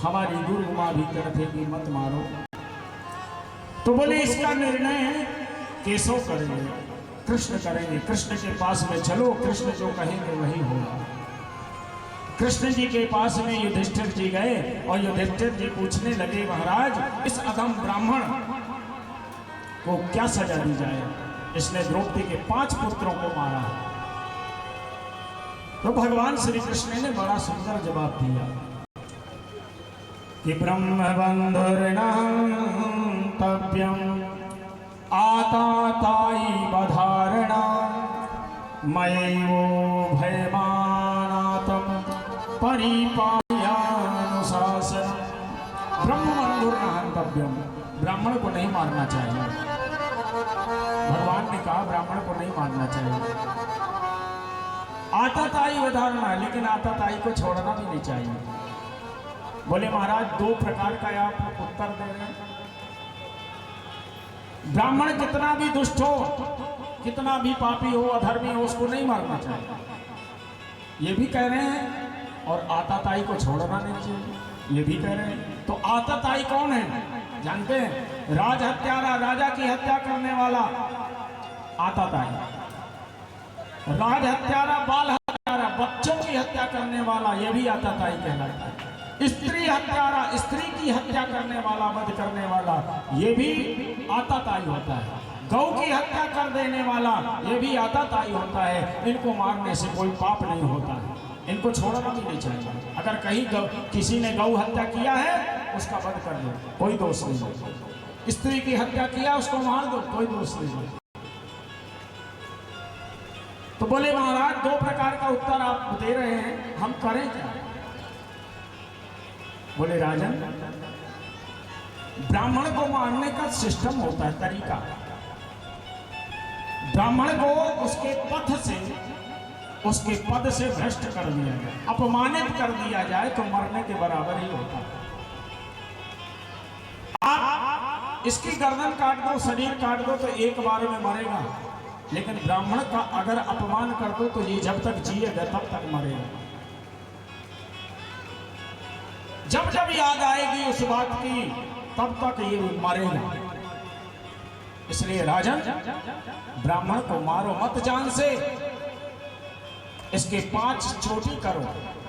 हमारी गुरु माँ भी कहते कि मत मारो। तो बोले इसका निर्णय केशव करेंगे, कृष्ण करेंगे, कृष्ण के पास में चलो, कृष्ण जो कहेंगे वही होगा। कृष्ण जी के पास में युधिष्ठिर जी गए और युधिष्ठिर जी पूछने लगे, महाराज इस अधम ब्राह्मण को क्या सजा दी जाए, इसने द्रौपदी के 5 पुत्रों को मारा। तो भगवान श्री कृष्ण ने बड़ा सुंदर जवाब दिया कि ब्रह्मबंधुर्नहं तव्यम आतातायी बधारणा मयैवो भयमानातम परिपायानुशासन। ब्रह्मबंधुर्नहं तव्यम, ब्राह्मण को नहीं मारना चाहिए। भगवान ने कहा ब्राह्मण को नहीं मारना चाहिए। आताताई बधारणा, लेकिन आताताई को छोड़ना भी नहीं चाहिए। बोले महाराज 2 प्रकार का आप उत्तर दे रहे हैं। ब्राह्मण कितना भी दुष्ट हो, कितना भी पापी हो, अधर्मी हो, उसको नहीं मारना चाहिए, ये भी कह रहे हैं। और आताताई को छोड़ना नहीं चाहिए, ये भी कह रहे हैं। तो आताताई कौन है जानते हैं? राज हत्यारा, राजा की हत्या करने वाला आताताई। राज हत्यारा, बाल हत्यारा, बच्चों की हत्या करने वाला, ये भी आताताई कहलाता है। स्त्री हत्यारा, स्त्री की हत्या करने वाला, वध करने वाला, ये भी आताताई होता है। गौ की हत्या कर देने वाला, ये भी आताताई होता है। इनको मारने से कोई पाप नहीं होता है, इनको छोड़ना भी नहीं चाहिए। अगर कहीं किसी ने गौ हत्या किया है उसका वध कर दो, कोई दोष नहीं। स्त्री की हत्या किया उसको मार दो, कोई दोष नहीं। तो बोले महाराज 2 प्रकार का उत्तर आप दे रहे हैं, हम करें क्या? बोले राजन, ब्राह्मण को मारने का सिस्टम होता है, तरीका। ब्राह्मण को उसके पथ से, उसके पद से भ्रष्ट कर दिया जाए, अपमानित कर दिया जाए तो मरने के बराबर ही होता है। आप इसकी गर्दन काट दो, शरीर काट दो तो एक बार में मरेगा, लेकिन ब्राह्मण का अगर अपमान कर दो तो ये जब तक जिएगा तब तक मरेगा। जब जब याद आएगी उस बात की तब तक ये मरेगा। इसलिए राजन, ब्राह्मण को मारो मत जान से, इसके 5 चोटी करो,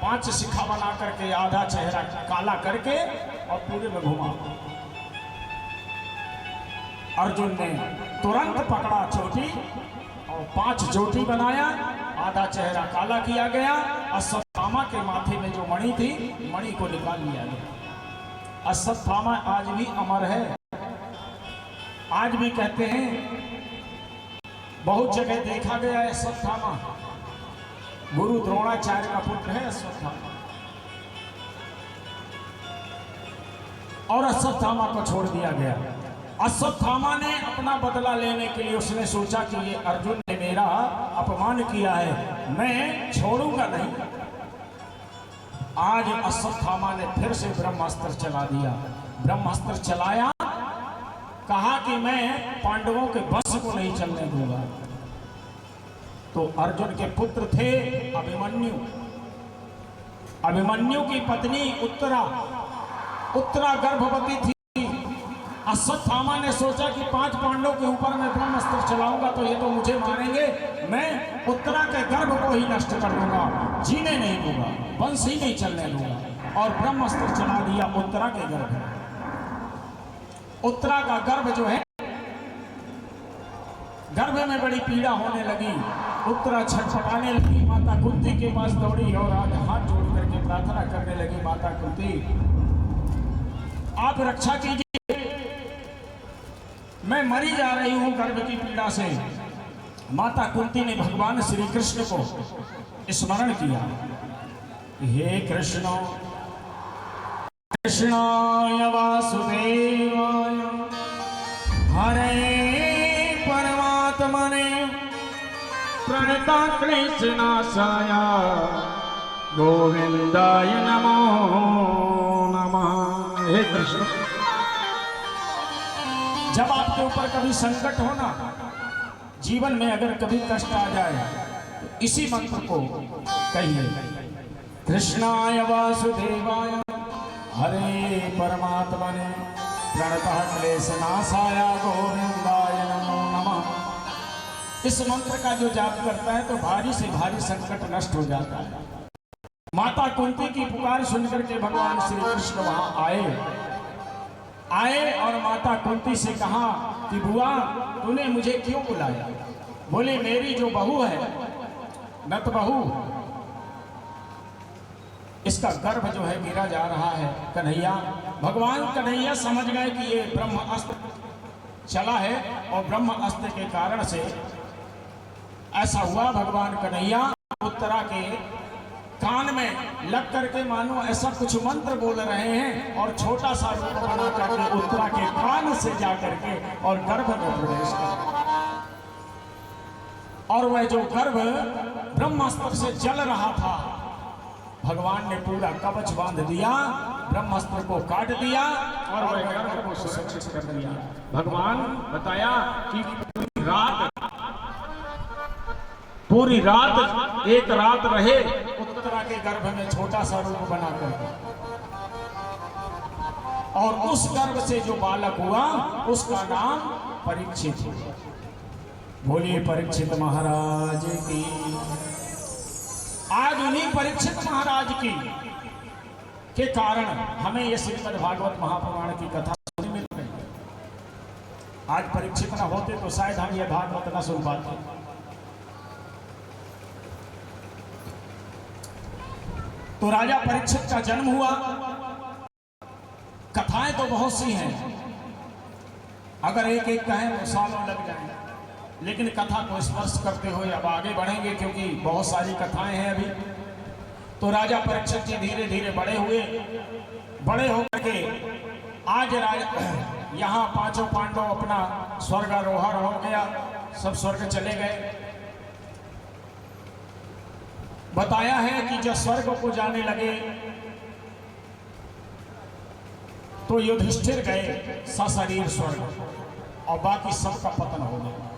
5 शिखा बना करके आधा चेहरा काला करके और पूरे में घुमाओ। अर्जुन ने तुरंत पकड़ा चोटी और 5 चोटी बनाया, आधा चेहरा काला किया गया। अश्वत्थामा के माथे में जो मणि थी, मणि को निकाल लिया गया। अश्वत्थामा आज भी अमर है, आज भी कहते हैं, बहुत जगह देखा गया है अश्वत्थामा। गुरु द्रोणाचार्य का पुत्र है अश्वत्थामा। और अश्वत्थामा को छोड़ दिया गया। अश्वत्थामा ने अपना बदला लेने के लिए उसने सोचा कि ये अर्जुन ने मेरा अपमान किया है, मैं छोड़ूंगा नहीं। आज अश्वत्थामा ने फिर से ब्रह्मास्त्र चला दिया। ब्रह्मास्त्र चलाया, कहा कि मैं पांडवों के बस को नहीं चलने दूंगा। तो अर्जुन के पुत्र थे अभिमन्यु। अभिमन्यु की पत्नी उत्तरा गर्भवती थी। अश्वत्थामा ने सोचा कि 5 पांडवों के ऊपर मैं ब्रह्मास्त्र चलाऊंगा तो ये तो मुझे मारेंगे, मैं उत्तरा के गर्भ को ही नष्ट कर दूंगा, जीने नहीं दूंगा, वंश ही नहीं चलने दूंगा। और ब्रह्मास्त्र चला दिया उत्तरा के गर्भ। उत्तरा का गर्भ जो है, गर्भ में बड़ी पीड़ा होने लगी। उत्तरा छटपटाने लगी, माता कुंती के पास दौड़ी और आज हाथ जोड़ करके प्रार्थना करने लगी, माता कुंती आप रक्षा कीजिए, मैं मरी जा रही हूं गर्भ की पीड़ा से। माता कुंती ने भगवान श्री कृष्ण को स्मरण किया, हे कृष्ण कृष्णाय वासुदेवाय हरे परमात्मने प्रणता कृष्णाय गोविंदाय नमो नमः। हे कृष्ण, जब आपके ऊपर कभी संकट हो ना, जीवन में अगर कभी कष्ट आ जाए तो इसी मंत्र को कहिए, कृष्णाय वासुदेवाय हरे परमात्मने प्रणतः क्लेशनाशाय गोविंदाय नमो नमः। इस मंत्र का जो जाप करता है तो भारी से भारी संकट नष्ट हो जाता है। माता कुंती की पुकार सुनकर के भगवान श्री कृष्ण वहां आए और माता कुंती से कहा कि बुआ तूने मुझे क्यों बुलाया? बोले मेरी जो बहू है नत बहू, इसका गर्भ जो है गिरा जा रहा है। कन्हैया, भगवान कन्हैया समझ गए कि ये ब्रह्म अस्त्र चला है और ब्रह्म अस्त्र के कारण से ऐसा हुआ। भगवान कन्हैया उत्तरा के कान में लग करके मानो ऐसा कुछ मंत्र बोल रहे हैं और छोटा सा रूप बना करके उत्तरा के कान से जा करके और गर्भ में प्रवेश कर, और वह जो गर्भ ब्रह्मास्त्र से जल रहा था, भगवान ने पूरा कवच बांध दिया, ब्रह्मास्त्र को काट दिया और वह गर्भ को सुरक्षित कर दिया। भगवान बताया कि पूरी रात एक रात रहे उत्तरा के गर्भ में छोटा सा रूप बनाकर, और उस गर्भ से जो बालक हुआ उसका नाम परीक्षित हुआ। बोलिए परीक्षित महाराज की। आज उन्हीं परीक्षित महाराज की के कारण हमें यह श्रीमद् भागवत महापुराण की कथा सुनने मिल रही है। आज परीक्षित न होते तो शायद हम यह भागवत न सुन पाते। तो राजा परीक्षित का जन्म हुआ। कथाएं तो बहुत सी हैं, अगर एक एक कहें तो सालों लग जाएंगे, लेकिन कथा को स्पर्श करते हुए अब आगे बढ़ेंगे क्योंकि बहुत सारी कथाएं हैं अभी। तो राजा परीक्षित जी धीरे धीरे बड़े होकर के आज यहाँ पांचों पांडव अपना स्वर्गारोहण हो गया, सब स्वर्ग चले गए। बताया है कि जब स्वर्ग को जाने लगे तो युधिष्ठिर गए सशरीर स्वर्ग और बाकी सबका पतन हो गया।